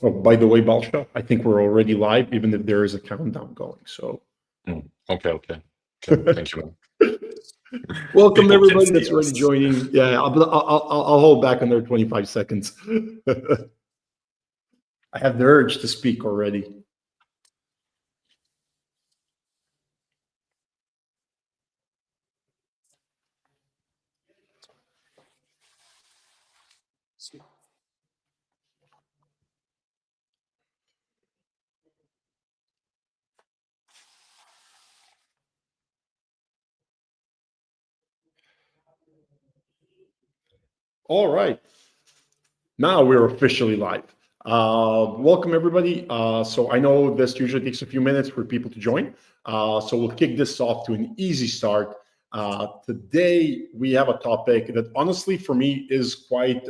Oh, by the way, Balsha, I think we're already live, even if there is a countdown going. So, Okay. Thank you. welcome People can everybody see that's already us. joining. Yeah, I'll hold back another 25 seconds. I have the urge to speak already. All right. Now we're officially live. Welcome, everybody. So I know this usually takes a few minutes for people to join. So we'll kick this off to an easy start. Today we have a topic that, honestly, for me is quite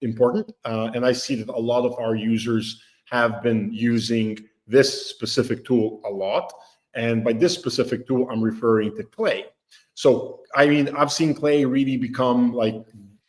important, and I see that a lot of our users have been using this specific tool a lot. And by this specific tool, I'm referring to Clay. So I mean, I've seen Clay really become like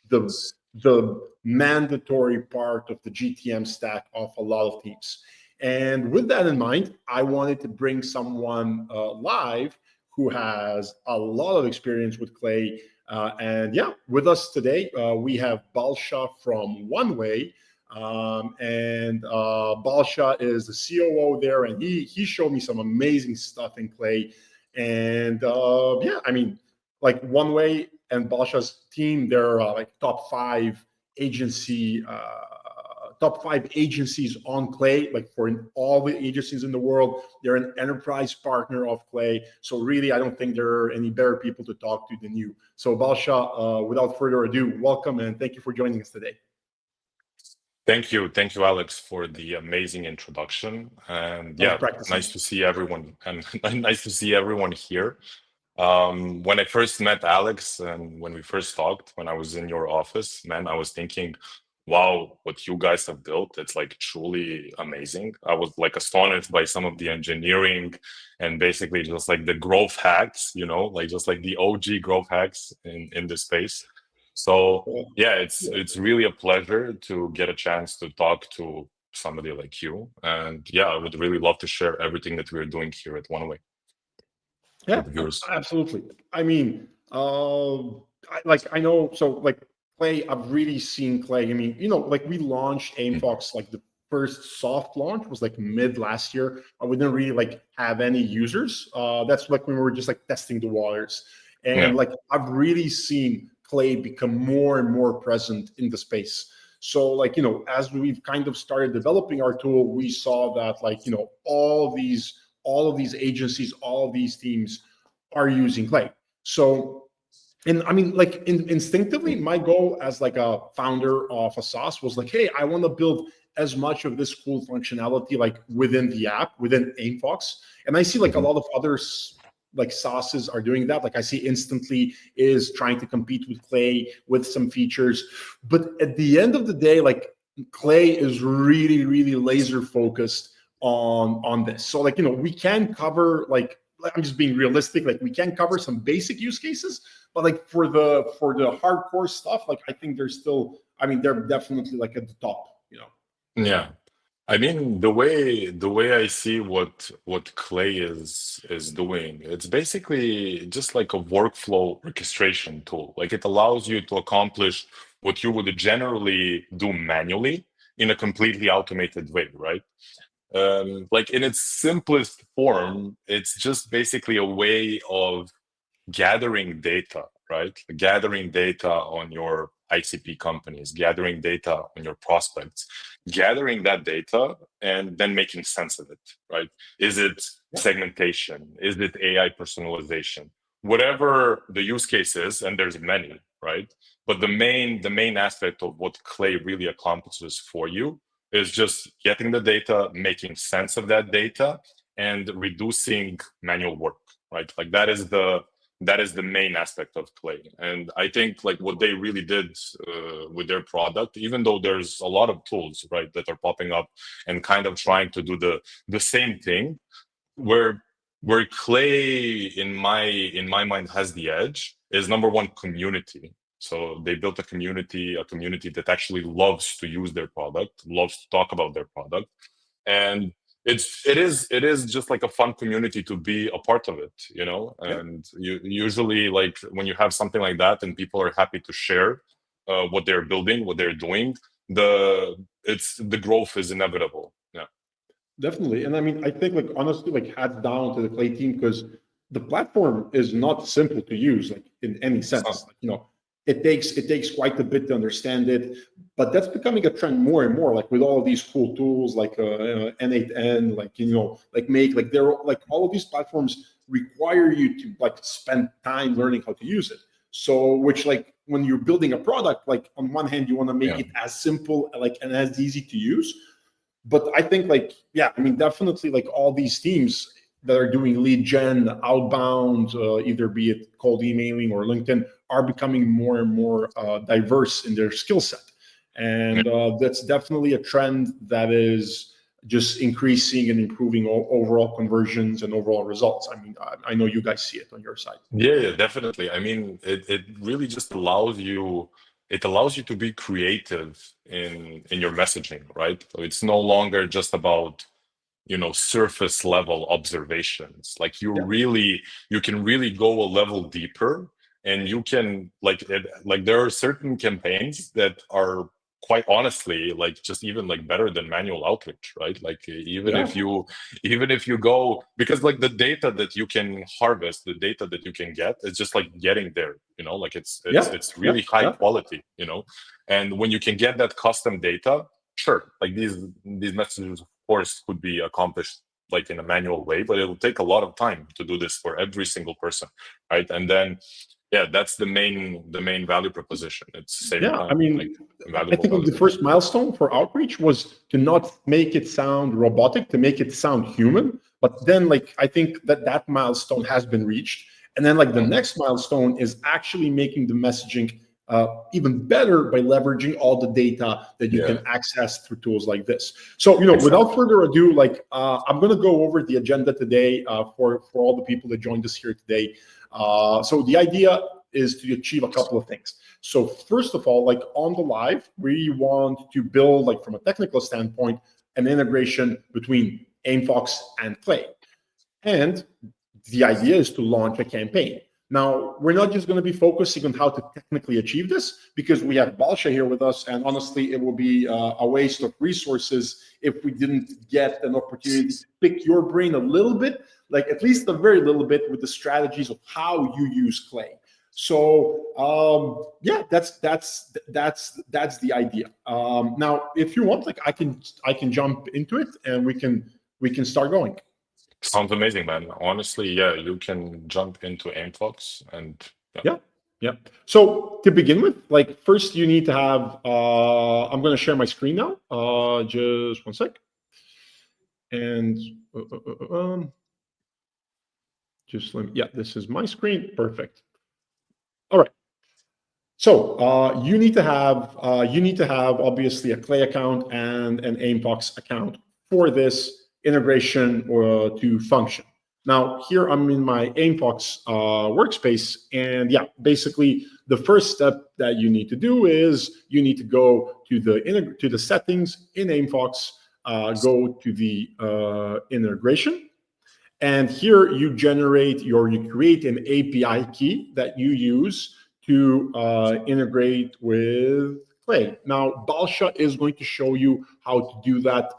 the mandatory part of the GTM stack of a lot of teams. And with that in mind, I wanted to bring someone live who has a lot of experience with Clay. And yeah, with us today, we have Balsa from One Way. And Balsa is the COO there, and he showed me some amazing stuff in Clay. And yeah, I mean, like One Way and Balsa's team, they're like top five agencies on Clay, like for all the agencies in the world. They're an enterprise partner of Clay. So really, I don't think there are any better people to talk to than you. So Balsa, without further ado, welcome and thank you for joining us today. Thank you, Alex, for the amazing introduction. And yeah, nice to see everyone, and nice to see everyone here. When I first met Alex and when we first talked, when I was in your office, man, I was thinking, wow, what you guys have built, it's like truly amazing. I was like astonished by some of the engineering and basically just like the growth hacks, like just like the OG growth hacks in this space. So yeah, it's really a pleasure to get a chance to talk to somebody like you. And yeah, I would really love to share everything that we're doing here at One Way. Yeah, absolutely. I mean, I know. So like Clay, I've really seen Clay. I mean, like we launched Aimfox, like the first soft launch was like mid last year. We didn't really like have any users. That's like when we were just like testing the waters, and like I've really seen Clay become more and more present in the space. So like as we've kind of started developing our tool, we saw that like all of these agencies, all of these teams are using Clay. So, and I mean, like instinctively, my goal as like a founder of a SaaS was like, hey, I want to build as much of this cool functionality like within the app, within Aimfox. And I see like a lot of others like SaaSes are doing that. Like I see Instantly is trying to compete with Clay with some features. But at the end of the day, like Clay is really, really laser focused on this. So like we can cover like I'm just being realistic. Like we can cover some basic use cases, but like for the hardcore stuff, like I think they're definitely like at the top. Yeah. I mean, the way I see what Clay is doing, it's basically just like a workflow orchestration tool. Like it allows you to accomplish what you would generally do manually in a completely automated way, right? Like in its simplest form, it's just basically a way of gathering data, right? Gathering data on your ICP companies, gathering data on your prospects, gathering that data and then making sense of it, right? Is it segmentation? Is it AI personalization? Whatever the use case is, and there's many, right? But the main aspect of what Clay really accomplishes for you is just getting the data, making sense of that data, and reducing manual work, right? Like that is the main aspect of Clay. And I think like what they really did with their product, even though there's a lot of tools, right, that are popping up and kind of trying to do the same thing, where Clay in my mind has the edge is number one, community. So they built a community that actually loves to use their product, loves to talk about their product, and it is just like a fun community to be a part of it, you know. Yeah. And you usually, like, when you have something like that and people are happy to share what they're building, what they're doing, the growth is inevitable. Yeah. Definitely. And I mean, I think like honestly, like hats down to the Clay team because the platform is not simple to use, like in any sense. Like, you know, it takes quite a bit to understand it, but that's becoming a trend more and more. Like with all of these cool tools, like N8N, like you know, like Make, like they're like all of these platforms require you to like spend time learning how to use it. So, which like when you're building a product, like on one hand, you want to make Yeah. it as simple, like and as easy to use. But I think like, yeah, I mean, definitely like all these teams that are doing lead gen, outbound, either be it cold emailing or LinkedIn, are becoming more and more diverse in their skill set. And that's definitely a trend that is just increasing and improving overall conversions and overall results. I mean, I know you guys see it on your side. Yeah, definitely. I mean, it really just allows you, it allows you to be creative in your messaging, right? So it's no longer just about, you know, surface level observations. Like Yeah, you can really go a level deeper, and you can like there are certain campaigns that are quite honestly like just even like better than manual outreach, right? Like yeah, even if you go, because like the data that you can harvest, the data that you can get, it's just like getting there, you know, like yeah, it's yeah, really high yeah, quality, you know. And when you can get that custom data, sure, like these messages of course could be accomplished like in a manual way, but it'll take a lot of time to do this for every single person, right? And then yeah, that's the main value proposition. It's saving yeah. I time, like mean, I valuable think like value. the first milestone for outreach was to not make it sound robotic, to make it sound human. But then, like, I think that milestone has been reached, and then like the Mhm. next milestone is actually making the messaging even better by leveraging all the data that you can Yeah, access through tools like this. So, you know, without exactly. further ado, like I'm going to go over the agenda today for all the people that joined us here today. So the idea is to achieve a couple of things. So first of all, like on the live, we want to build, like from a technical standpoint, an integration between Aimfox and Clay. And the idea is to launch a campaign. Now, we're not just going to be focusing on how to technically achieve this, because we have Balsa here with us, and honestly, it will be a waste of resources if we didn't get an opportunity to pick your brain a little bit, like at least a very little bit, with the strategies of how you use Clay. So yeah, that's the idea. Now, if you want, like I can jump into it, and we can start going. Sounds amazing, man. Honestly, yeah, you can jump into Aimfox and yeah. Yeah, yeah. So to begin with, like first you need to have. I'm going to share my screen now. Just one sec, and uh, uh, uh, um, just let me. Yeah, this is my screen. Perfect. All right. So you need to have obviously a Clay account and an Aimfox account for this integration to function. Now here I'm in my Aimfox workspace, and yeah, basically the first step that you need to do is you need to go to the settings in Aimfox, go to the integration, and here you create an API key that you use to integrate with Clay. Now, Balsa is going to show you how to do that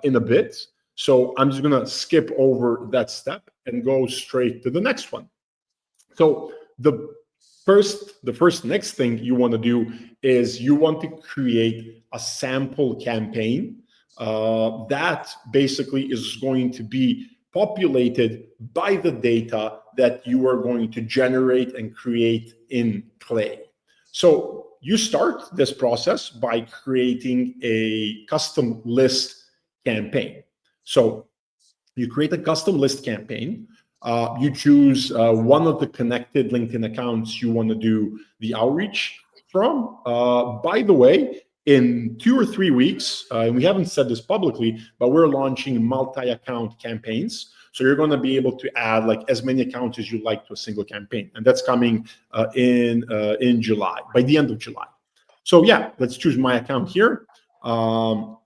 in a bit. So I'm just going to skip over that step and go straight to the next one. So the first next thing you want to do is you want to create a sample campaign that basically is going to be populated by the data that you are going to generate and create in Clay. So you start this process by creating a custom list campaign. So you create a custom list campaign. You choose one of the connected LinkedIn accounts you want to do the outreach from. By the way, in 2 or 3 weeks, and we haven't said this publicly, but we're launching multi-account campaigns. So you're going to be able to add like as many accounts as you like to a single campaign, and that's coming in July, by the end of July. So yeah, let's choose my account here, and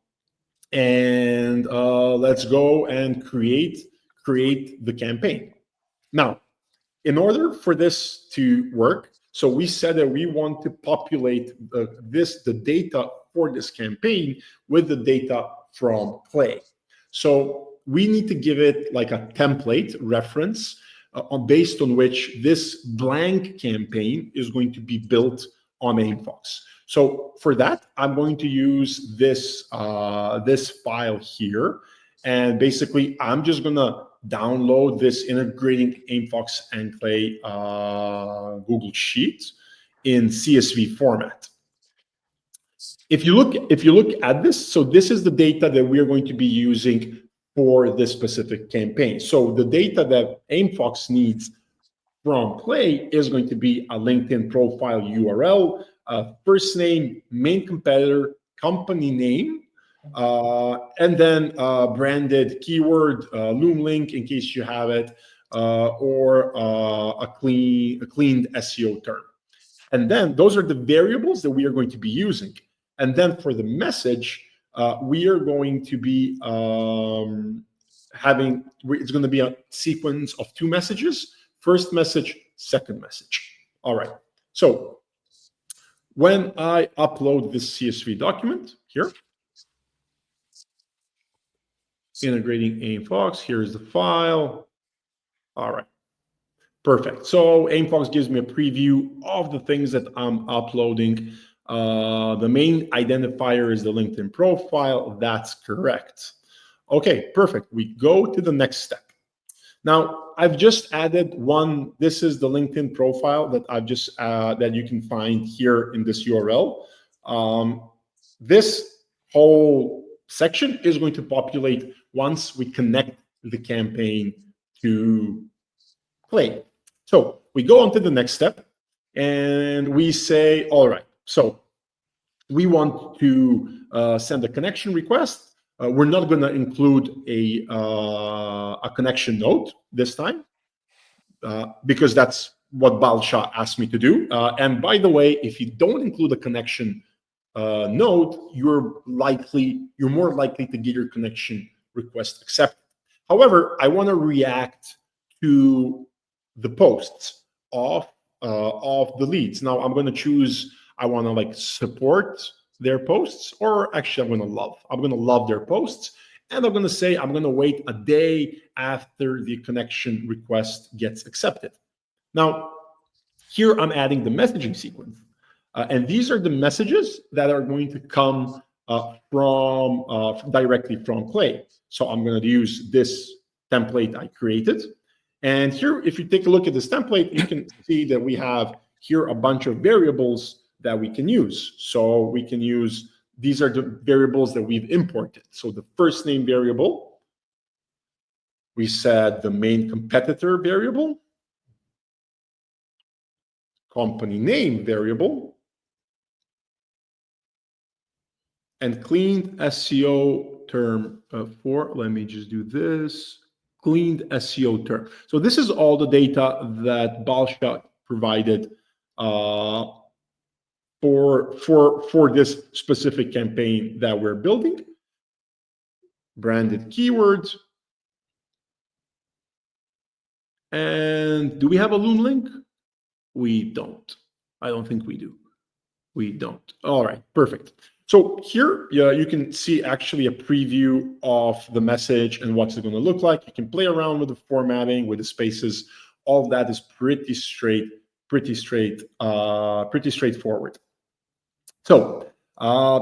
let's go and create the campaign. Now, in order for this to work, so we said that we want to populate the data for this campaign with the data from Clay. So we need to give it like a template reference based on which this blank campaign is going to be built on Aimfox. So for that, I'm going to use this this file here, and basically I'm just gonna download this integrating Aimfox and Clay Google Sheet in CSV format. If you look at this, so this is the data that we are going to be using for this specific campaign. So the data that Aimfox needs from Clay is going to be a LinkedIn profile URL, first name, main competitor, company name, and then branded keyword, Loom link in case you have it, or a cleaned SEO term. And then those are the variables that we are going to be using. And then for the message, we are going to be it's going to be a sequence of 2 messages. First message, second message. All right. So when I upload this CSV document here, integrating Aimfox, here's the file. All right. Perfect. So Aimfox gives me a preview of the things that I'm uploading. The main identifier is the LinkedIn profile. That's correct. Okay, perfect. We go to the next step. Now, I've just added one. This is the LinkedIn profile that I've just that you can find here in this URL. This whole section is going to populate once we connect the campaign to Clay. So we go on to the next step, and we say, all right, so we want to send a connection request. We're not going to include a connection note this time because that's what Balsa asked me to do. And by the way, if you don't include a connection note, you're more likely to get your connection request accepted. However, I want to react to the posts of the leads. Now I'm going to choose. I want to like support their posts, or actually I'm going to love their posts, and I'm going to say I'm going to wait a day after the connection request gets accepted. Now here I'm adding the messaging sequence, and these are the messages that are going to come directly from Clay. So I'm going to use this template I created, and here if you take a look at this template, you can see that we have here a bunch of variables that we can use. So we can use, these are the variables that we've imported. So the first name variable, we said the main competitor variable, company name variable, and cleaned SEO term for, let me just do this, cleaned SEO term. So this is all the data that Balsa provided for this specific campaign that we're building. Branded keywords. And do we have a Loom link? We don't. I don't think we do. We don't. All right, perfect. So here you can see actually a preview of the message and what's it going to look like. You can play around with the formatting, with the spaces. All of that is pretty straightforward. So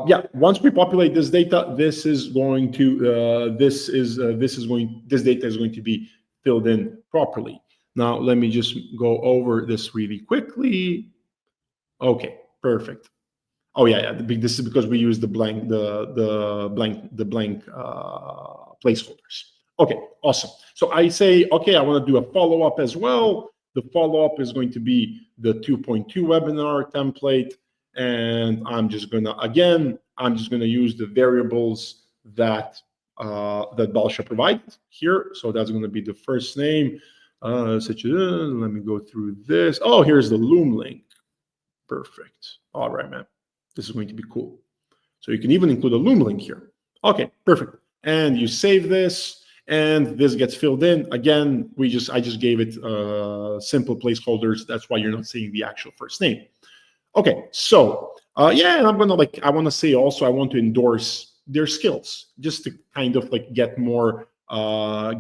yeah, once we populate this data, this data is going to be filled in properly. Now let me just go over this really quickly. Okay, perfect. Oh yeah. This is because we use the blank placeholders. Okay, awesome. So I say, okay, I want to do a follow-up as well. The follow-up is going to be the 2.2 webinar template. And I'm just gonna use the variables that that Balsa provided here. So that's going to be the first name. Let me go through this. Oh, here's the Loom link. Perfect. All right, man. This is going to be cool. So you can even include a Loom link here. Okay, perfect. And you save this, and this gets filled in. Again, I just gave it simple placeholders. That's why you're not seeing the actual first name. Okay, so yeah, and I want to say also I want to endorse their skills just to kind of like get more eyes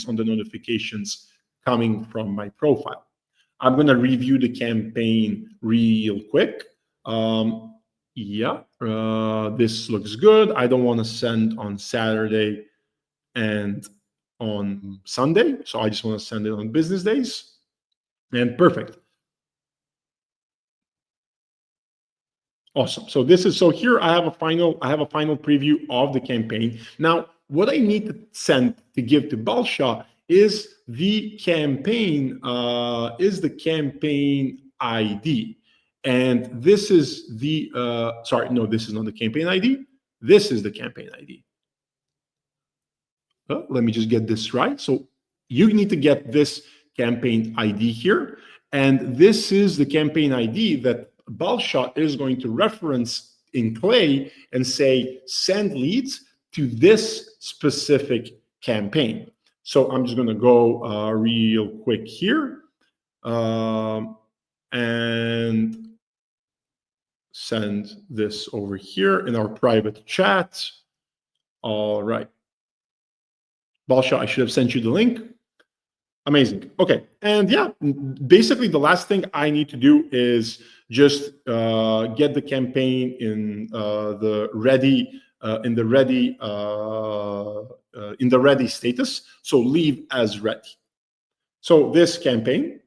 on the notifications coming from my profile. I'm going to review the campaign real quick. Yeah, this looks good. I don't want to send on Saturday and on Sunday, so I just want to send it on business days. And perfect. Awesome. So here I have a final preview of the campaign. Now, what I need to send to give to Balsa is the campaign ID. And this is the sorry, no, this is not the campaign ID. This is the campaign ID. Let me just get this right. So you need to get this campaign ID here. And this is the campaign ID that Balsa is going to reference in Clay and say, send leads to this specific campaign. So I'm just going to go real quick here and send this over here in our private chat. All right. Balsa, I should have sent you the link. Amazing. Okay. And yeah, basically the last thing I need to do is just get the campaign in the ready status. So leave as ready. So this campaign,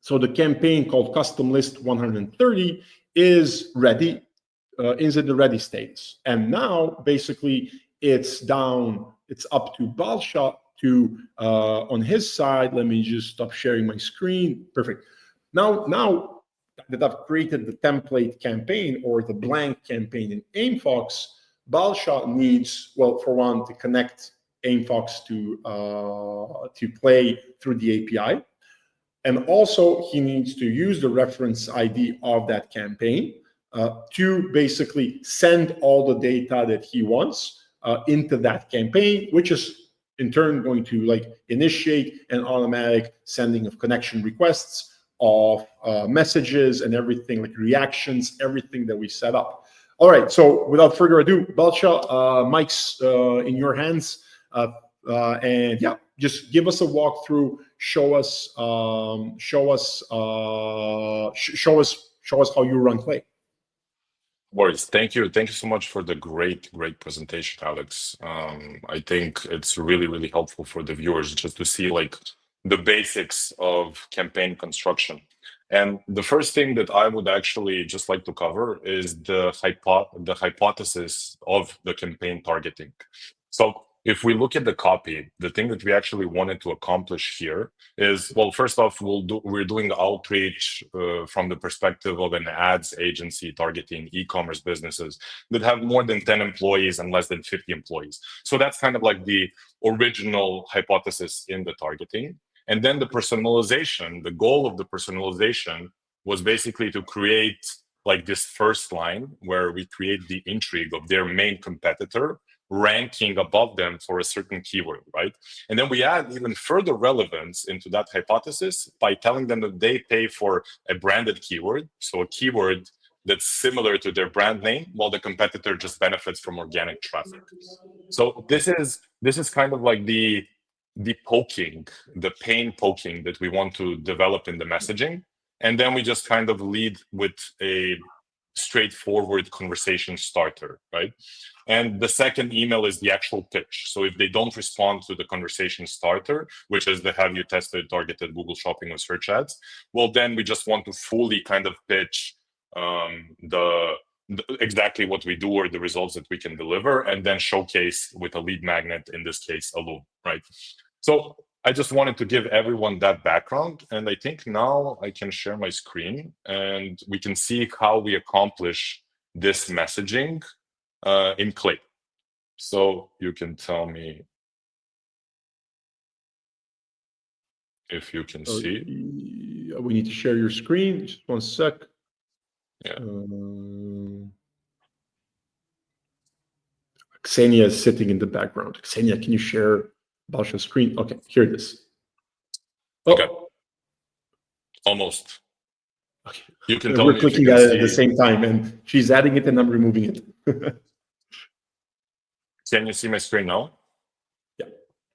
so the campaign called custom list 130 is ready, is in the ready status. And now basically it's up to Balsa to on his side. Let me just stop sharing my screen. Perfect. Now that I've created the template campaign or the blank campaign in Aimfox, Balsa needs, well, for one, to connect Aimfox to Clay through the API. And also he needs to use the reference ID of that campaign to basically send all the data that he wants into that campaign, which is in turn going to like initiate an automatic sending of connection requests, of messages and everything, like reactions, everything that we set up. All right, so without further ado, Balsa, mic's in your hands. And yeah, just give us a walkthrough, show us how you run Clay. Worries. Thank you so much for the great presentation, Alex. I think it's really helpful for the viewers just to see like the basics of campaign construction. And the first thing that I would actually just like to cover is the hypothesis of the campaign targeting. So if we look at the copy, the thing that we actually wanted to accomplish here is, well, first off, we're doing outreach from the perspective of an ads agency targeting e-commerce businesses that have more than 10 employees and less than 50 employees. So that's kind of like the original hypothesis in the targeting. And then the personalization, the goal of the personalization was basically to create like this first line where we create the intrigue of their main competitor ranking above them for a certain keyword, right? And then we add even further relevance into that hypothesis by telling them that they pay for a branded keyword, so a keyword that's similar to their brand name, while the competitor just benefits from organic traffic. So this is kind of like the pain poking that we want to develop in the messaging. And then we just kind of lead with a straightforward conversation starter, right? And the second email is the actual pitch. So if they don't respond to the conversation starter, which is the have you tested targeted Google Shopping or search ads, well, then we just want to fully kind of pitch exactly what we do or the results that we can deliver, and then showcase with a lead magnet, in this case, a loom, right? So I just wanted to give everyone that background, and I think now I can share my screen and we can see how we accomplish this messaging in Clay. So you can tell me if you can see. We need to share your screen. Just one sec. Yeah. Ksenia is sitting in the background. Ksenia, can you share Balsa's screen? Okay, here it is. Oh. Okay. Almost. Okay. You can tell We're me clicking if you at can it at the see. same time, and she's adding it, and I'm removing it. Can you see my screen now?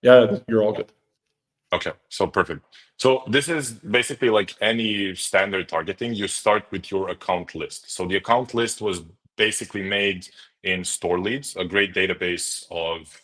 Yeah, you're all good. Okay, so perfect. So this is basically like any standard targeting. You start with your account list. So the account list was basically made in Store Leads, a great database of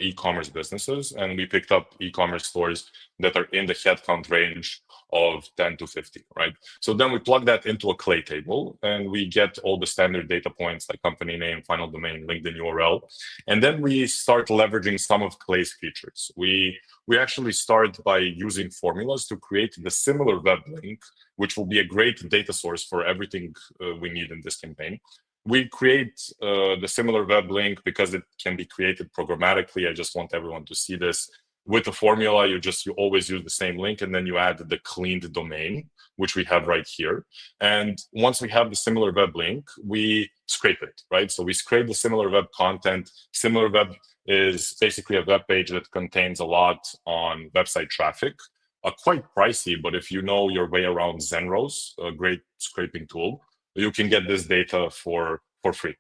e-commerce businesses, and we picked up e-commerce stores that are in the headcount range of 10 to 50, right? So then we plug that into a Clay table, and we get all the standard data points like company name, final domain, LinkedIn URL, and then we start leveraging some of Clay's features. We actually start by using formulas to create the similar web link, which will be a great data source for everything we need in this campaign. We create the similar web link because it can be created programmatically. I just want everyone to see this. With the formula, you always use the same link, and then you add the cleaned domain, which we have right here. And once we have the similar web link, we scrape it, right? So we scrape the similar web content. Similar web is basically a web page that contains a lot on website traffic, quite pricey, but if you know your way around Zenros, a great scraping tool, you can get this data for free.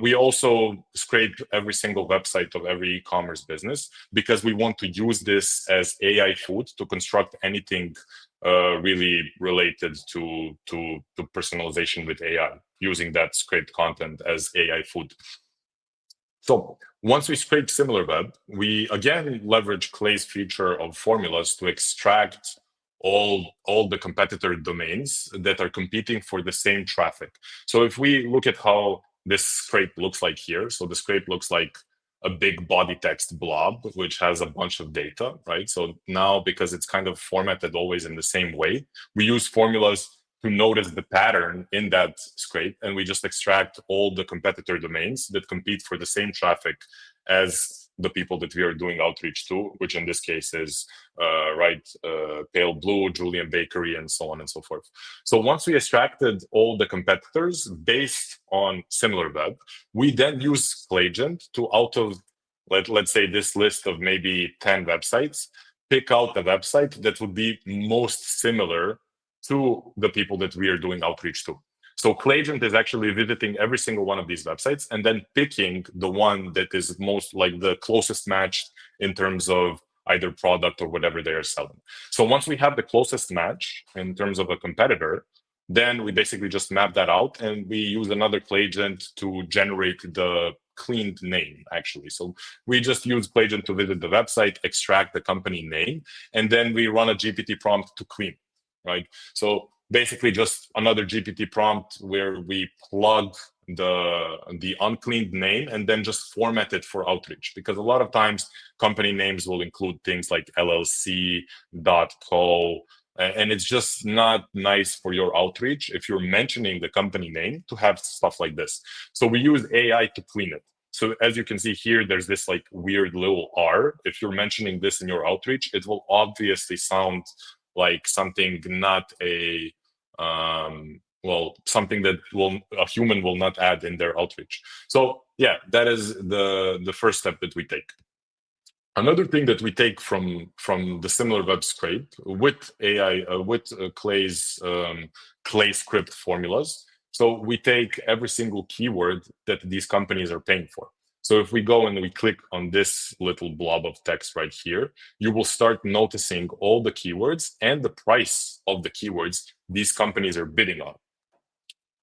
We also scrape every single website of every e-commerce business because we want to use this as AI food to construct anything really related to personalization with AI, using that scraped content as AI food. So once we scrape SimilarWeb, we again leverage Clay's feature of formulas to extract all the competitor domains that are competing for the same traffic. So if we look at how this scrape looks like here, so the scrape looks like a big body text blob, which has a bunch of data, right? So now, because it's kind of formatted always in the same way, we use formulas to notice the pattern in that scrape, and we just extract all the competitor domains that compete for the same traffic as the people that we are doing outreach to, which in this case is Pale Blue, Julian Bakery, and so on and so forth. So once we extracted all the competitors based on SimilarWeb, we then use Clayagent to, out of let's say this list of maybe 10 websites, pick out the website that would be most similar to the people that we are doing outreach to. So Clayagent is actually visiting every single one of these websites and then picking the one that is most like the closest match in terms of either product or whatever they are selling. So once we have the closest match in terms of a competitor, then we basically just map that out and we use another Clayagent to generate the cleaned name, actually. So we just use Clayagent to visit the website, extract the company name, and then we run a GPT prompt to clean, right? So basically just another GPT prompt where we plug the uncleaned name and then just format it for outreach, because a lot of times company names will include things like LLC.co, and it's just not nice for your outreach if you're mentioning the company name to have stuff like this. So we use AI to clean it. So as you can see here, there's this like weird little R. If you're mentioning this in your outreach, it will obviously sound like something not a something that a human will not add in their outreach. So yeah, that is the first step that we take. Another thing that we take from the SimilarWeb scrape with AI, with Clay's Clay script formulas. So we take every single keyword that these companies are paying for. So if we go and we click on this little blob of text right here, you will start noticing all the keywords and the price of the keywords these companies are bidding on.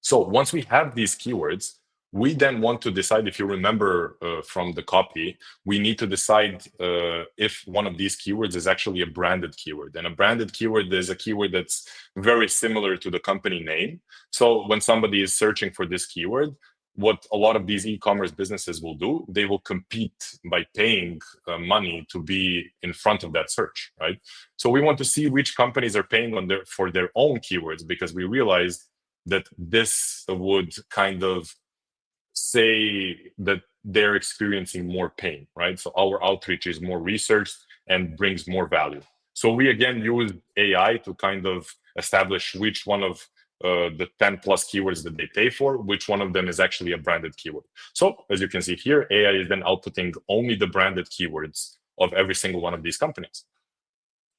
So once we have these keywords, we then want to decide, if you remember from the copy, we need to decide if one of these keywords is actually a branded keyword. And a branded keyword is a keyword that's very similar to the company name. So when somebody is searching for this keyword, what a lot of these e-commerce businesses will do, they will compete by paying money to be in front of that search, right? So we want to see which companies are paying for their own keywords, because we realized that this would kind of say that they're experiencing more pain, right? So our outreach is more researched and brings more value. So we again use AI to kind of establish which one of the 10 plus keywords that they pay for, which one of them is actually a branded keyword. So as you can see here, AI is then outputting only the branded keywords of every single one of these companies.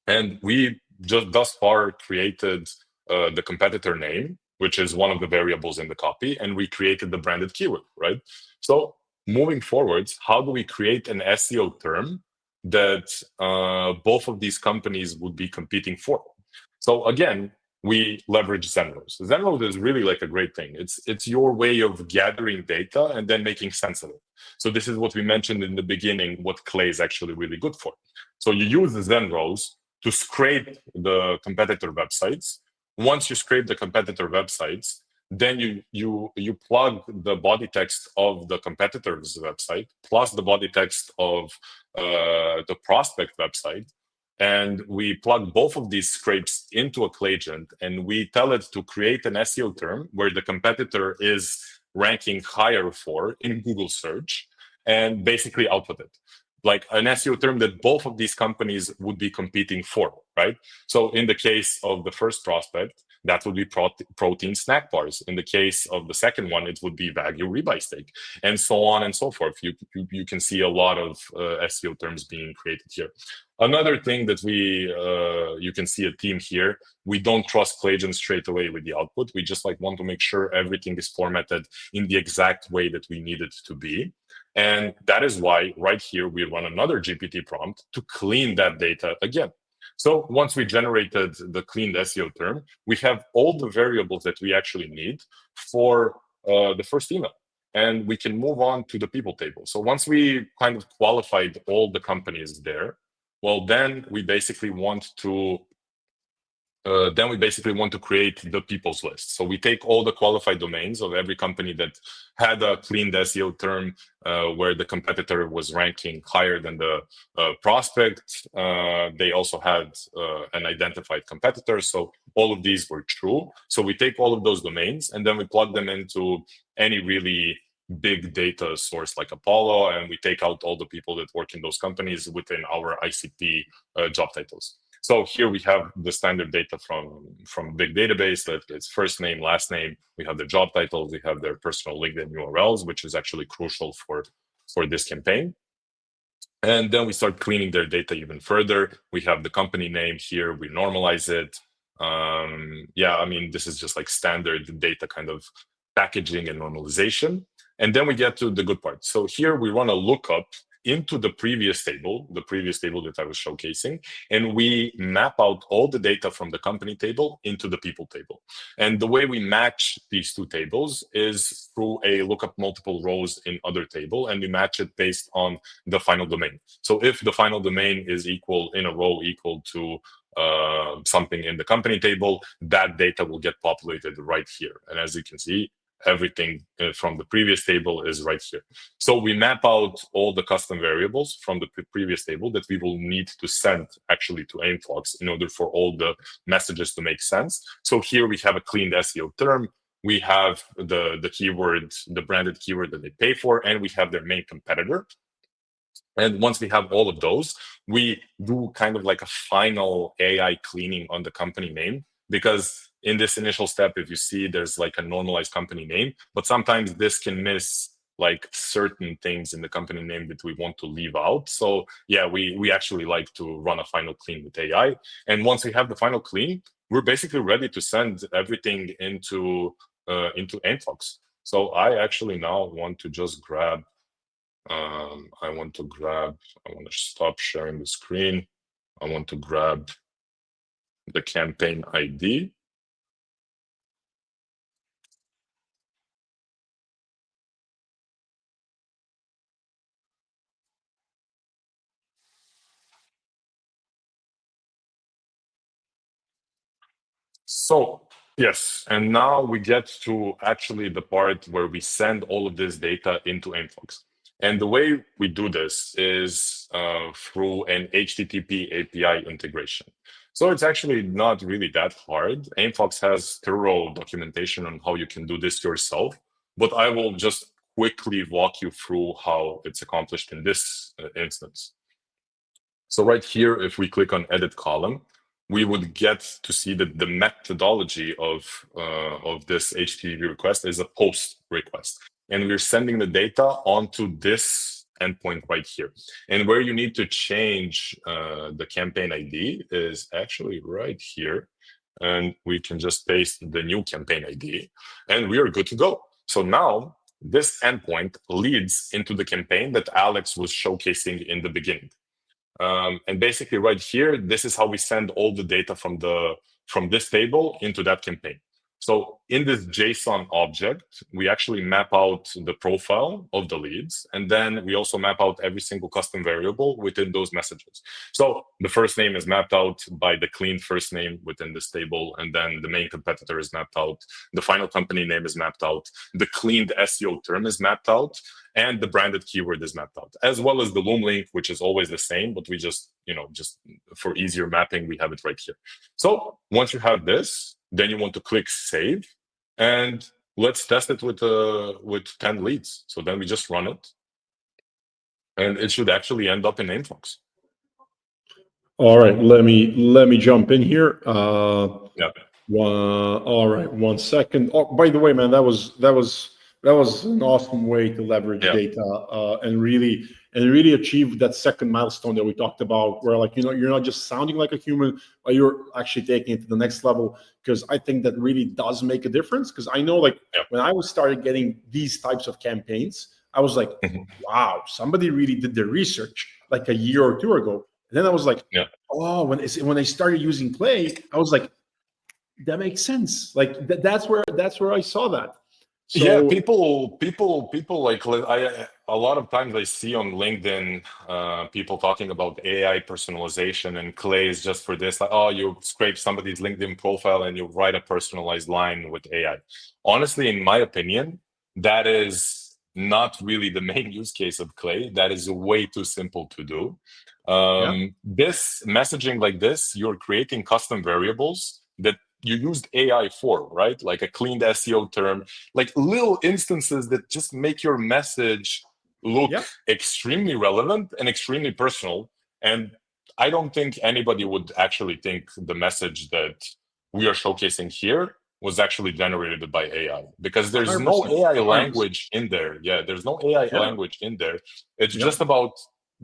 And we just thus far created the competitor name, which is one of the variables in the copy, and we created the branded keyword, right? So moving forwards, how do we create an SEO term that both of these companies would be competing for? So again, we leverage Zenrows. Zenrows is really like a great thing. It's your way of gathering data and then making sense of it. So this is what we mentioned in the beginning, what Clay is actually really good for. So you use the Zenrows to scrape the competitor websites. Once you scrape the competitor websites, then you plug the body text of the competitor's website plus the body text of the prospect website, and we plug both of these scrapes into a Clay agent, and we tell it to create an SEO term where the competitor is ranking higher for in Google search, and basically output it like an SEO term that both of these companies would be competing for, right? So in the case of the first prospect, that would be protein snack bars. In the case of the second one, it would be Wagyu ribeye steak, and so on and so forth. You can see a lot of SEO terms being created here. Another thing that you can see a theme here. We don't trust Clay agents straight away with the output. We just like want to make sure everything is formatted in the exact way that we need it to be. And that is why right here, we run another GPT prompt to clean that data again. So once we generated the cleaned SEO term, we have all the variables that we actually need for the first email. And we can move on to the people table. So once we kind of qualified all the companies there, well, then we basically want to create the people's list. So we take all the qualified domains of every company that had a cleaned SEO term where the competitor was ranking higher than the prospect. They also had an identified competitor. So all of these were true. So we take all of those domains and then we plug them into any really big data source like Apollo, and we take out all the people that work in those companies within our ICP job titles. So here we have the standard data from big database that it's first name, last name. We have the job titles, we have their personal LinkedIn URLs, which is actually crucial for this campaign. And then we start cleaning their data even further. We have the company name here, we normalize it. Yeah, I mean, this is just like standard data kind of packaging and normalization. And then we get to the good part. So here we run a lookup into the previous table that I was showcasing, and we map out all the data from the company table into the people table. And the way we match these two tables is through a lookup multiple rows in other table, and we match it based on the final domain. So if the final domain is equal in a row equal to something in the company table, that data will get populated right here. And as you can see, everything from the previous table is right here. So we map out all the custom variables from the previous table that we will need to send actually to Aimfox in order for all the messages to make sense. So here we have a cleaned SEO term. We have the keyword, the branded keyword that they pay for, and we have their main competitor. And once we have all of those, we do kind of like a final AI cleaning on the company name, because in this initial step, if you see, there's like a normalized company name, but sometimes this can miss like certain things in the company name that we want to leave out. So yeah, we actually like to run a final clean with AI. And once we have the final clean, we're basically ready to send everything into Aimfox. So I actually now want to just grab, I want to stop sharing the screen. I want to grab the campaign ID. So yes, and now we get to actually the part where we send all of this data into Aimfox. And the way we do this is through an HTTP API integration. So it's actually not really that hard. Aimfox has thorough documentation on how you can do this yourself, but I will just quickly walk you through how it's accomplished in this instance. So right here, if we click on edit column, we would get to see that the methodology of this HTTP request is a post request. And we're sending the data onto this endpoint right here. And where you need to change the campaign ID is actually right here. And we can just paste the new campaign ID and we are good to go. So now this endpoint leads into the campaign that Alex was showcasing in the beginning. And basically right here, this is how we send all the data from this table into that campaign. So in this JSON object, we actually map out the profile of the leads. And then we also map out every single custom variable within those messages. So the first name is mapped out by the clean first name within this table. And then the main competitor is mapped out. The final company name is mapped out. The cleaned SEO term is mapped out. And the branded keyword is mapped out, as well as the Loom link, which is always the same, but we just for easier mapping, we have it right here. So once you have this, then you want to click save, and let's test it with 10 leads. So then we just run it, and it should actually end up in Aimfox. All right, let me jump in here. Yeah. All right, 1 second. Oh, by the way, man, that was an awesome way to leverage data and really achieve that second milestone that we talked about, where you're not just sounding like a human, but you're actually taking it to the next level. Because I think that really does make a difference. Because I know when I started getting these types of campaigns, I was like, wow, somebody really did their research like a year or two ago. And then I was like, oh, when I started using Clay, I was like, that makes sense. Like that's where I saw that. So, yeah, people like a lot of times I see on LinkedIn people talking about AI personalization, and Clay is just for this. Like, oh, you scrape somebody's LinkedIn profile and you write a personalized line with AI. Honestly, in my opinion, that is not really the main use case of Clay. That is way too simple to do. This messaging like this, you're creating custom variables that you used AI for, right? Like a cleaned SEO term, like little instances that just make your message look extremely relevant and extremely personal. And I don't think anybody would actually think the message that we are showcasing here was actually generated by AI, because there's no AI language in there. Yeah, there's no AI language in there. It's just about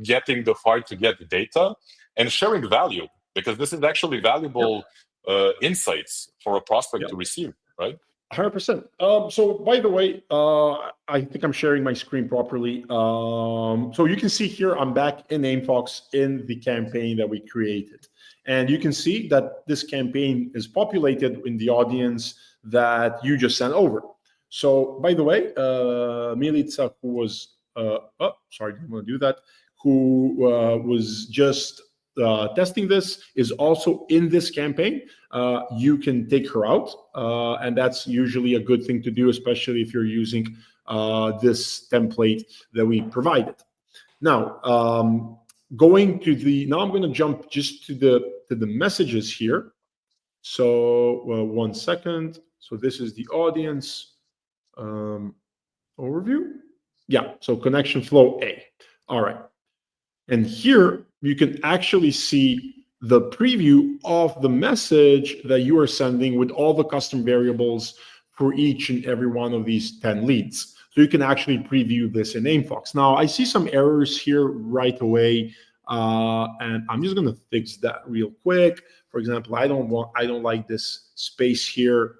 getting the hard to get data and sharing value, because this is actually valuable insights for a prospect to receive, right? 100%. So by the way, I think I'm sharing my screen properly. So you can see here, I'm back in Aimfox in the campaign that we created. And you can see that this campaign is populated in the audience that you just sent over. So by the way, Milica, who was, sorry, didn't want to do that, who was just testing this, is also in this campaign. You can take her out, and that's usually a good thing to do, especially if you're using this template that we provided. Now, I'm going to jump just to the messages here. So 1 second. So this is the audience overview. Yeah. So connection flow A. All right. And here you can actually see the preview of the message that you are sending with all the custom variables for each and every one of these 10 leads. So you can actually preview this in Aimfox. Now, I see some errors here right away, and I'm just going to fix that real quick. For example, I don't like this space here.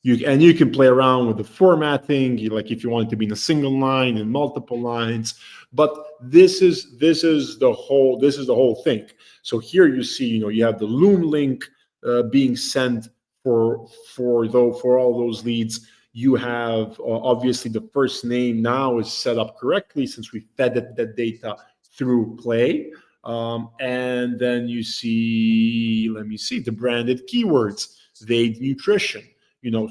You can play around with the formatting, like if you want it to be in a single line and multiple lines. But this is the whole thing. So here you see, you have the Loom link being sent for all those leads. You have obviously the first name now is set up correctly since we fed that data through Clay. And then you see, let me see, the branded keywords, Vague Nutrition.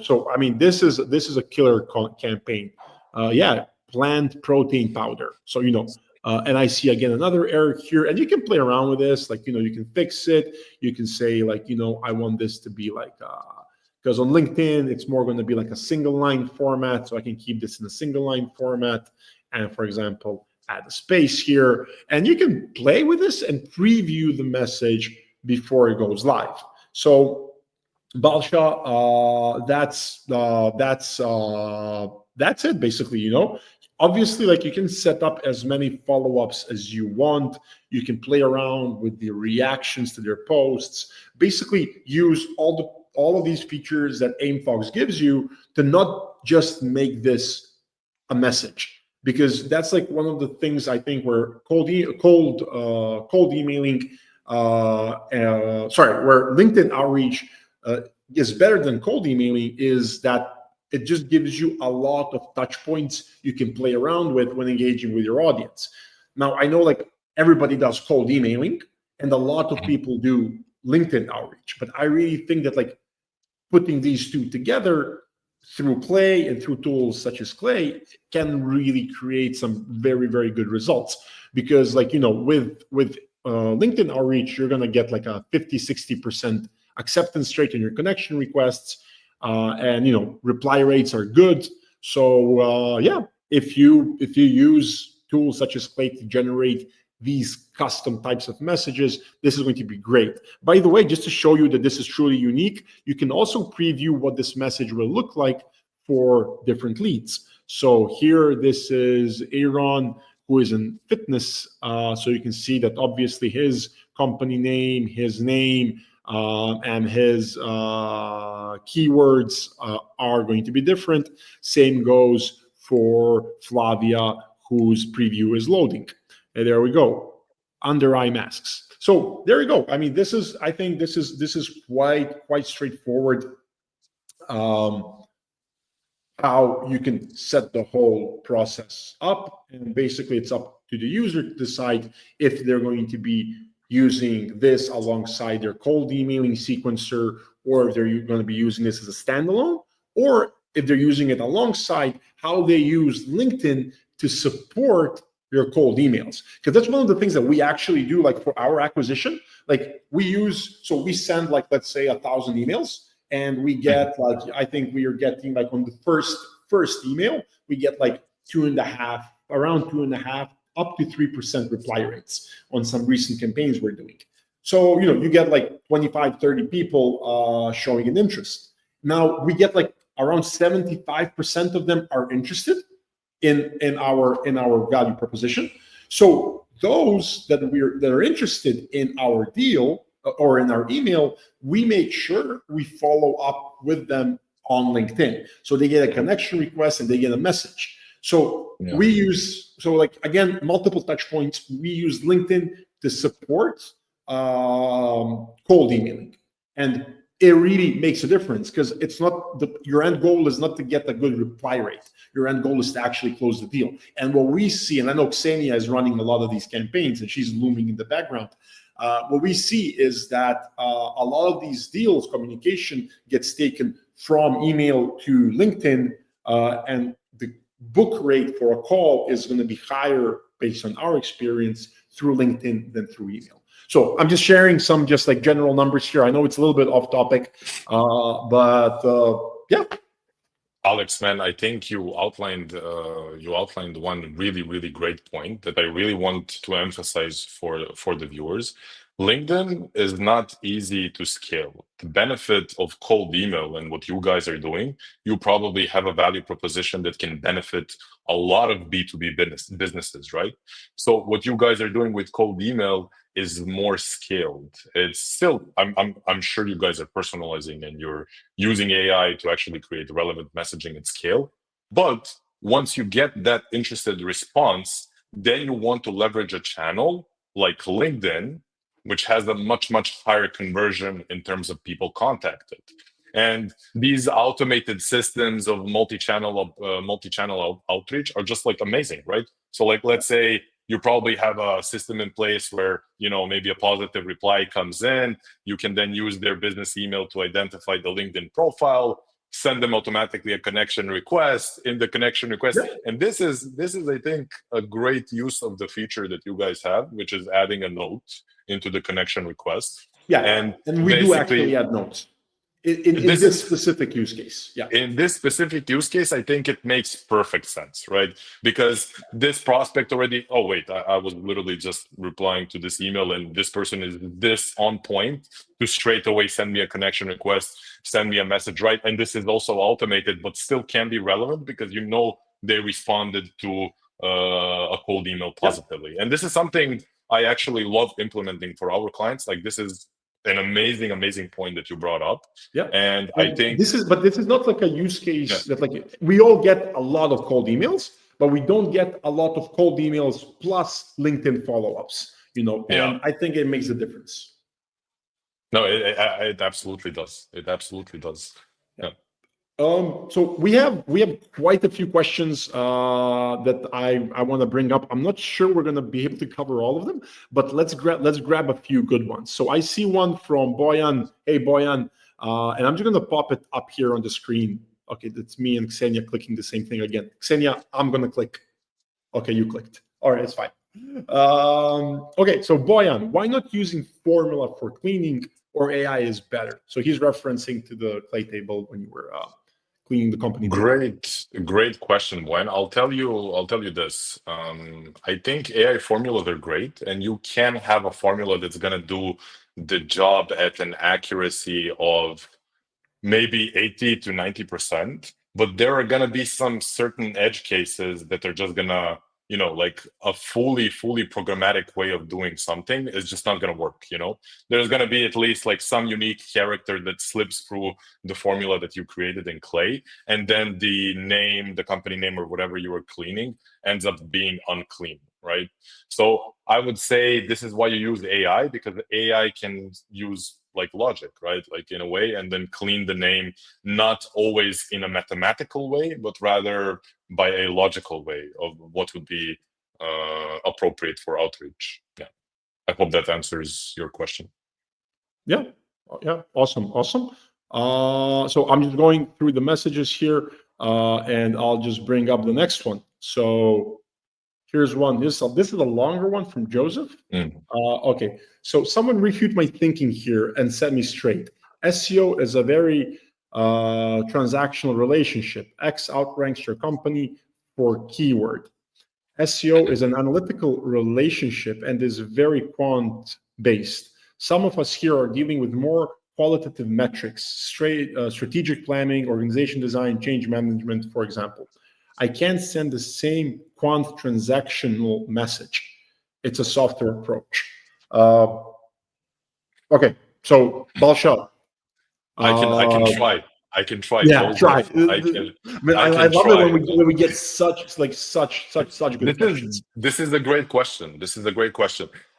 So I mean, this is a killer campaign. Plant protein powder. So and I see again another error here, and you can play around with this. Like you can fix it. You can say like I want this to be like because on LinkedIn, it's more going to be like a single line format. So I can keep this in a single line format. And for example, add a space here. And you can play with this and preview the message before it goes live. So Balsa, that's it basically. Obviously, like, you can set up as many follow-ups as you want. You can play around with the reactions to their posts. Basically, use all of these features that Aimfox gives you to not just make this a message, because that's like one of the things I think where cold emailing, where LinkedIn outreach is better than cold emailing, is that it just gives you a lot of touch points you can play around with when engaging with your audience. Now, I know like everybody does cold emailing and a lot of people do LinkedIn outreach, but I really think that like putting these two together through Clay and through tools such as Clay can really create some very, very good results. Because like, with LinkedIn outreach, you're going to get like a 50-60% acceptance rate on your connection requests. And reply rates are good. So if you use tools such as Clay to generate these custom types of messages, this is going to be great. By the way, just to show you that this is truly unique, you can also preview what this message will look like for different leads. So here, this is Aaron, who is in fitness. So you can see that obviously his company name, his name, and his keywords are going to be different. Same goes for Flavia, whose preview is loading. And there we go, under eye masks. So there you go. I mean, I think this is quite straightforward. How you can set the whole process up, and basically it's up to the user to decide if they're going to be using this alongside their cold emailing sequencer, or if they're going to be using this as a standalone, or if they're using it alongside how they use LinkedIn to support your cold emails. Because that's one of the things that we actually do, like for our acquisition. Like we send like, let's say 1,000 emails, and we get like, I think we are getting like on the first email, we get like around 2.5 up to 3% reply rates on some recent campaigns we're doing. So, you get like 25, 30 people showing an interest. Now we get like around 75% of them are interested in our value proposition. So those that are interested in our deal or in our email, we make sure we follow up with them on LinkedIn. So they get a connection request and they get a message. So we use, again, multiple touch points. We use LinkedIn to support cold emailing. And it really makes a difference, because it's not your end goal is not to get a good reply rate. Your end goal is to actually close the deal. And what we see, and I know Ksenia is running a lot of these campaigns and she's looming in the background. What we see is that a lot of these deals, communication gets taken from email to LinkedIn, and the book rate for a call is going to be higher based on our experience through LinkedIn than through email. So I'm just sharing some just like general numbers here. I know it's a little bit off topic, but yeah. Alex, man, I think you outlined one really, really great point that I really want to emphasize for the viewers. LinkedIn is not easy to scale. The benefit of cold email and what you guys are doing, you probably have a value proposition that can benefit a lot of B2B businesses, right? So what you guys are doing with cold email is more scaled. It's still, I'm sure you guys are personalizing and you're using AI to actually create relevant messaging at scale. But once you get that interested response, then you want to leverage a channel like LinkedIn, which has a much, much higher conversion in terms of people contacted. And these automated systems of multi-channel outreach are just like amazing, right? So like, let's say you probably have a system in place where, maybe a positive reply comes in. You can then use their business email to identify the LinkedIn profile, send them automatically a connection request in the connection request. Yeah. And this is, I think, a great use of the feature that you guys have, which is adding a note into the connection request. Yeah, and we do actually add notes. In this specific use case, yeah. In this specific use case, I think it makes perfect sense, right? Because this prospect already, oh wait, I was literally just replying to this email, and this person is this on point to straight away send me a connection request, send me a message, right? And this is also automated, but still can be relevant because you know they responded to a cold email positively. And this is something I actually love implementing for our clients. Like, this is an amazing point that you brought up. Yeah. And I think this is not like a use case that, like, we all get a lot of cold emails, but we don't get a lot of cold emails plus LinkedIn follow-ups, and I think it makes a difference. No, it absolutely does. It absolutely does. Yeah. So we have quite a few questions that I want to bring up. I'm not sure we're going to be able to cover all of them, but let's grab a few good ones. So I see one from Boyan. Hey Boyan, and I'm just going to pop it up here on the screen. Okay, that's me and Ksenia clicking the same thing again. Ksenia, I'm going to click. Okay, you clicked. All right, it's fine. Okay, so Boyan, why not using formula for cleaning, or AI is better? So he's referencing to the Clay table when you were cleaning the company data. Great question, Gwen. I'll tell you this. I think AI formulas are great, and you can have a formula that's going to do the job at an accuracy of maybe 80 to 90%, but there are going to be some certain edge cases that are just going to, like a fully programmatic way of doing something is just not going to work. There's going to be at least like some unique character that slips through the formula that you created in Clay, and then the company name or whatever you were cleaning ends up being unclean, right? So I would say this is why you use AI, because AI can use like logic, right? Like, in a way, and then clean the name, not always in a mathematical way, but rather by a logical way of what would be appropriate for outreach. Yeah. I hope that answers your question. Yeah. Awesome. So I'm just going through the messages here, and I'll just bring up the next one. So here's one. This is a longer one from Joseph. Okay. So someone refute my thinking here and set me straight. SEO is a very transactional relationship. X outranks your company for keyword. SEO is an analytical relationship and is very quant based. Some of us here are dealing with more qualitative metrics, strategic planning, organization design, change management, for example. I can't send the same quant transactional message. It's a softer approach. Okay, so Balsa. I can try. I can try. Yeah, Joseph. try. I love try. it when we get such good questions. This is a great question.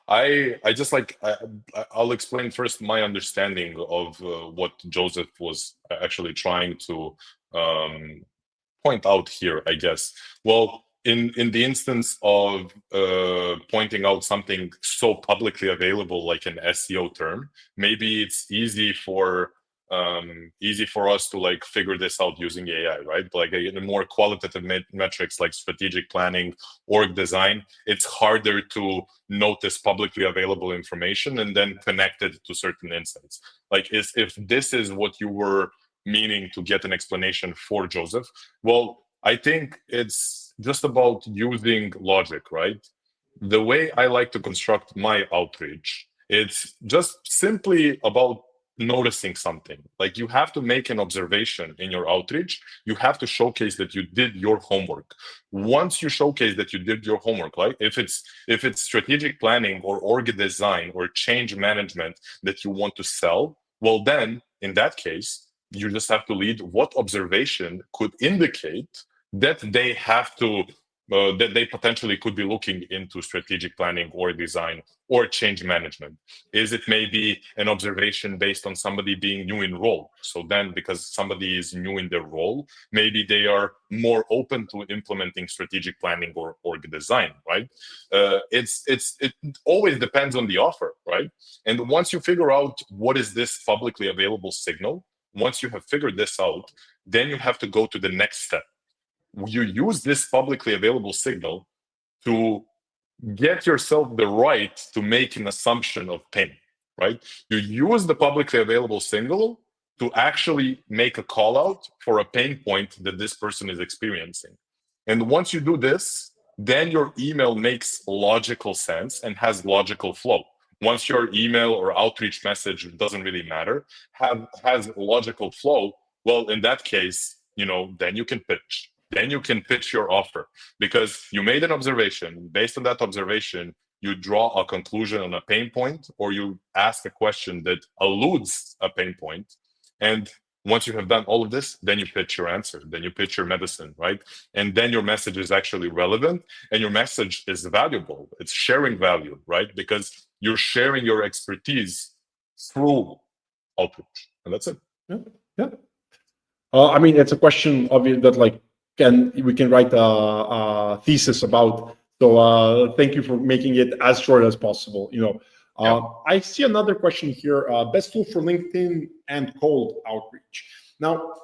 I'll explain first my understanding of what Joseph was actually trying to point out here, I guess. Well, in the instance of pointing out something so publicly available like an SEO term, maybe it's easy for us to like figure this out using AI, right? Like in more qualitative metrics like strategic planning, org design, it's harder to notice publicly available information and then connect it to certain insights. Like, if this is what you were meaning to get an explanation for, Joseph, well, I think it's just about using logic, right? The way I like to construct my outreach, it's just simply about noticing something. Like, you have to make an observation in your outreach. You have to showcase that you did your homework. Once you showcase that you did your homework, like if it's strategic planning or org design or change management that you want to sell, well, then in that case, you just have to lead what observation could indicate that they have to that they potentially could be looking into strategic planning or design or change management. Is it maybe an observation based on somebody being new in role? So then, because somebody is new in their role, maybe they are more open to implementing strategic planning or org design, right? It always depends on the offer, right? And once you figure out what is this publicly available signal, once you have figured this out, then you have to go to the next step. You use this publicly available signal to get yourself the right to make an assumption of pain, right? You use the publicly available signal to actually make a call out for a pain point that this person is experiencing. And once you do this, then your email makes logical sense and has logical flow. Once your email or outreach message, doesn't really matter, has logical flow, well, in that case, then you can pitch. Then you can pitch your offer because you made an observation. Based on that observation, you draw a conclusion on a pain point, or you ask a question that alludes a pain point. And once you have done all of this, then you pitch your answer, then you pitch your medicine, right? And then your message is actually relevant and your message is valuable. It's sharing value, right? Because you're sharing your expertise through outreach. And that's it. Yeah. I mean, it's a question obvious that we can write a thesis about. So thank you for making it as short as possible. I see another question here. Best tool for LinkedIn and cold outreach. Now,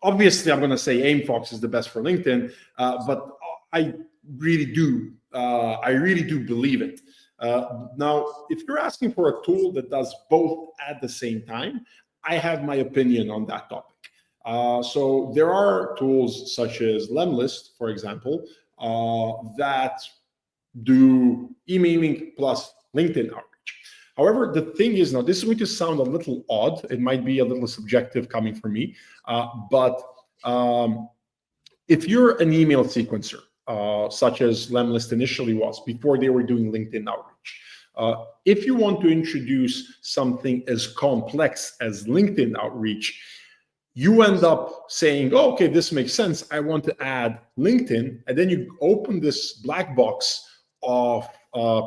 obviously, I'm going to say Aimfox is the best for LinkedIn, but I really do believe it. Now, if you're asking for a tool that does both at the same time, I have my opinion on that topic. So there are tools such as Lemlist, for example, that do emailing plus LinkedIn outreach. However, the thing is, now this is going to sound a little odd. It might be a little subjective coming from me, but if you're an email sequencer, such as Lemlist initially was before they were doing LinkedIn outreach, if you want to introduce something as complex as LinkedIn outreach, you end up saying, oh, okay, this makes sense. I want to add LinkedIn. And then you open this black box of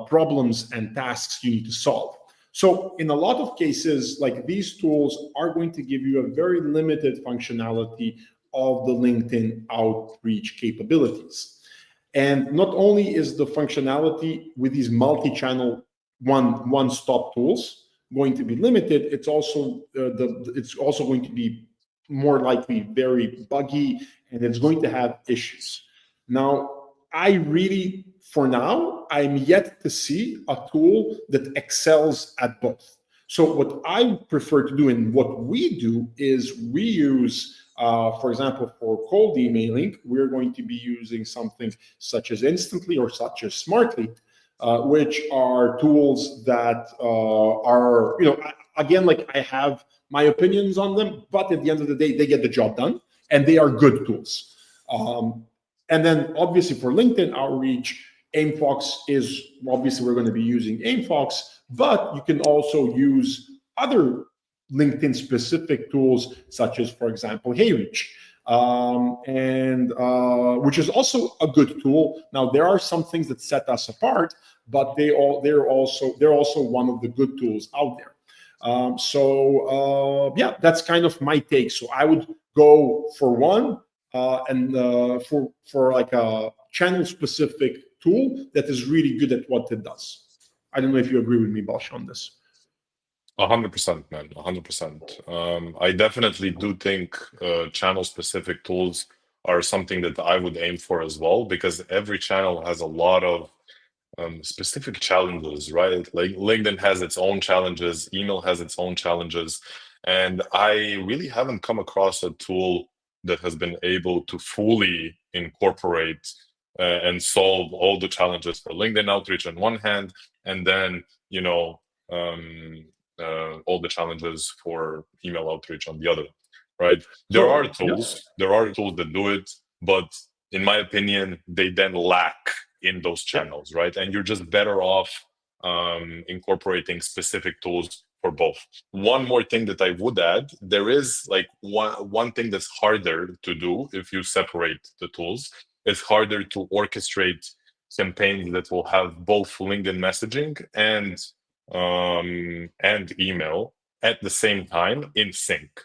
problems and tasks you need to solve. So in a lot of cases, like these tools are going to give you a very limited functionality of the LinkedIn outreach capabilities. And not only is the functionality with these multi-channel one-stop tools going to be limited, it's also going to be more likely very buggy, and it's going to have issues. Now, for now, I'm yet to see a tool that excels at both. So what I prefer to do and what we do is we use, for example, for cold emailing, we're going to be using something such as Instantly or such as Smartly, which are tools that are, again, like I have my opinions on them, but at the end of the day, they get the job done and they are good tools. And then obviously for LinkedIn outreach, Aimfox is, obviously we're going to be using Aimfox, but you can also use other LinkedIn specific tools, such as, for example, HeyReach, which is also a good tool. Now, there are some things that set us apart, but they're also one of the good tools out there. Yeah, that's kind of my take. So I would go for one for like a channel specific tool that is really good at what it does. I don't know if you agree with me, Balsa, on this. 100%, man. 100%. I definitely do think channel specific tools are something that I would aim for as well, because every channel has a lot of specific challenges, right? Like LinkedIn has its own challenges, email has its own challenges, and I really haven't come across a tool that has been able to fully incorporate and solve all the challenges for LinkedIn outreach on one hand, and then all the challenges for email outreach on the other, right? There are tools that do it, but in my opinion, they then lack in those channels, right? And you're just better off incorporating specific tools for both. One more thing that I would add, there is like one thing that's harder to do if you separate the tools. It's harder to orchestrate campaigns that will have both LinkedIn messaging and email at the same time in sync.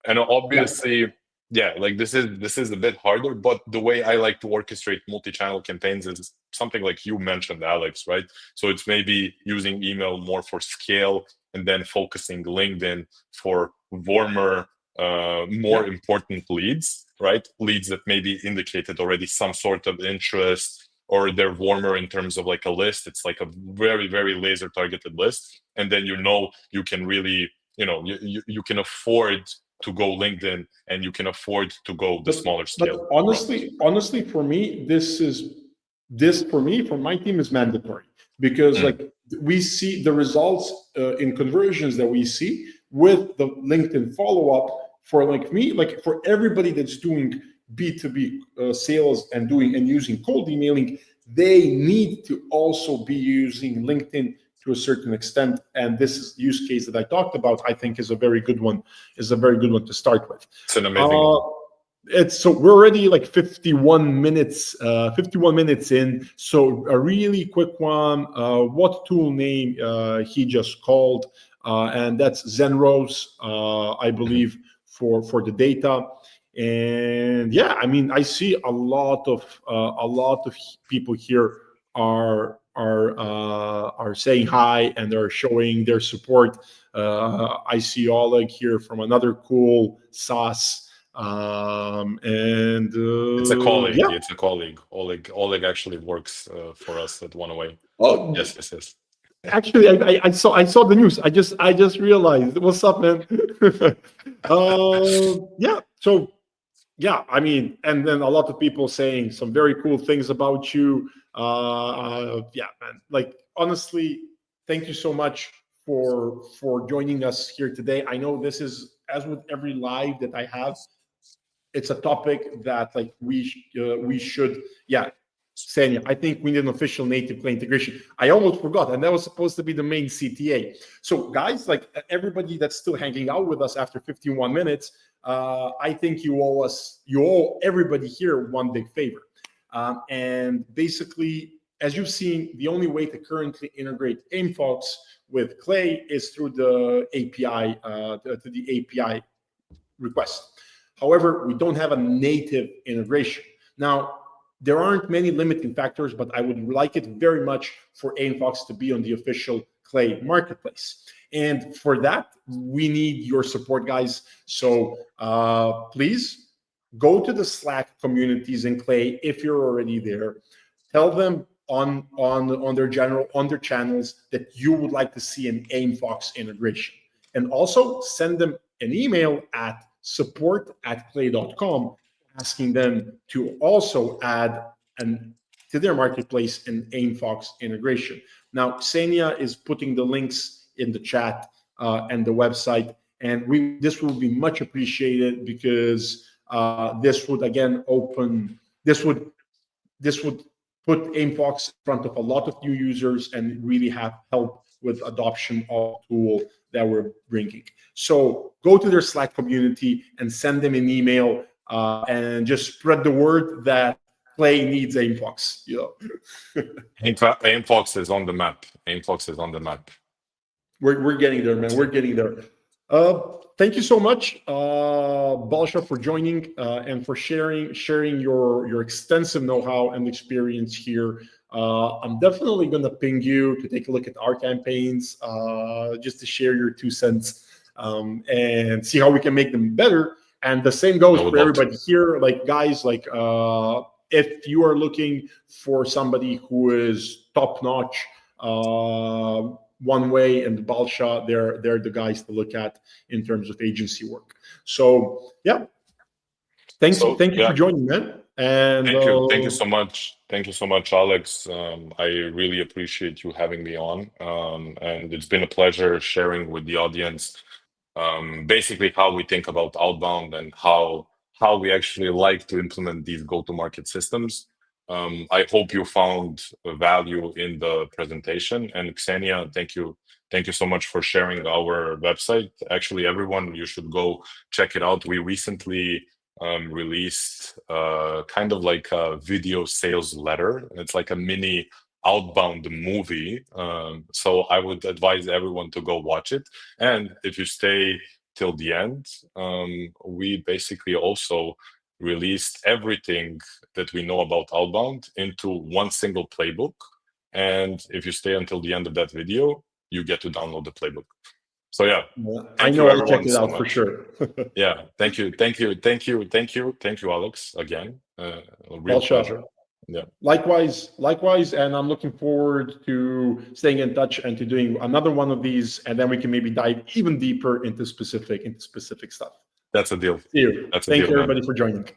And obviously, yeah, like this is a bit harder, but the way I like to orchestrate multi-channel campaigns is something like you mentioned, Alex, right? So it's maybe using email more for scale and then focusing LinkedIn for warmer, more important leads, right? Leads that maybe indicated already some sort of interest, or they're warmer in terms of like a list. It's like a very, very laser targeted list. And then you can really you can afford to go LinkedIn, and you can afford to go the smaller scale. But honestly, for me, for my team is mandatory, because like we see the results in conversions that we see with the LinkedIn follow up. For like me, like for everybody that's doing B2B sales and using cold emailing, they need to also be using LinkedIn to a certain extent. And this use case that I talked about, I think, is a very good one. To start with. It's an amazing one. So we're already like 51 minutes in. So a really quick one. What tool name he just called? And that's Zenrose, I believe, for the data. And yeah, I mean, I see a lot of people here are saying hi, and they're showing their support. I see Oleg here from another cool SaaS. It's a colleague. Yeah. It's a colleague. Oleg actually works for us at OneAway. Oh, yes. Actually, I saw the news. I just realized. What's up, man? Yeah. So yeah, I mean, and then a lot of people saying some very cool things about you. Yeah, man. Like honestly, thank you so much for joining us here today. I know this is, as with every live that I have, it's a topic that like we should, yeah. Sanya, I think we need an official native Clay integration. I almost forgot, and that was supposed to be the main CTA. So, guys, like everybody that's still hanging out with us after 51 minutes, I think you owe everybody here one big favor. And basically, as you've seen, the only way to currently integrate Aimfox with Clay is through the API, to the API request. However, we don't have a native integration. Now, there aren't many limiting factors, but I would like it very much for Aimfox to be on the official Clay marketplace. And for that, we need your support, guys. So please go to the Slack communities in Clay if you're already there. Tell them on their channels that you would like to see an Aimfox integration. And also send them an email at support@clay.com asking them to also add to their marketplace an Aimfox integration. Now, Ksenia is putting the links in the chat and the website, and this will be much appreciated, because this would again this would put Aimfox in front of a lot of new users and really help with adoption of the tool that we're bringing. So go to their Slack community and send them an email, and just spread the word that Clay needs Aimfox. Aimfox is on the map. Aimfox is on the map. We're getting there, man. We're getting there. Thank you so much, Balsa, for joining and for sharing your extensive know-how and experience here. I'm definitely going to ping you to take a look at our campaigns, just to share your 2 cents, and see how we can make them better. And the same goes for everybody here. Like, guys, like if you are looking for somebody who is top-notch, OneAway and Balsa, they're the guys to look at in terms of agency work. So yeah, thank you for joining, man. And thank you so much. Thank you so much, Alex. I really appreciate you having me on, and it's been a pleasure sharing with the audience basically how we think about outbound and how we actually like to implement these go-to-market systems. I hope you found value in the presentation. And Ksenia, thank you so much for sharing our website. Actually, everyone, you should go check it out. We recently released kind of like a video sales letter. It's like a mini outbound movie. So I would advise everyone to go watch it. And if you stay till the end, we basically also released everything that we know about outbound into one single playbook. And if you stay until the end of that video, you get to download the playbook. So yeah, I know I'll check it out for sure. Yeah, thank you, Alex, again. A real pleasure. Yeah. Likewise, and I'm looking forward to staying in touch and to doing another one of these, and then we can maybe dive even deeper into specific stuff. That's a deal. See you. That's a Thank deal, you, man. everybody, for joining.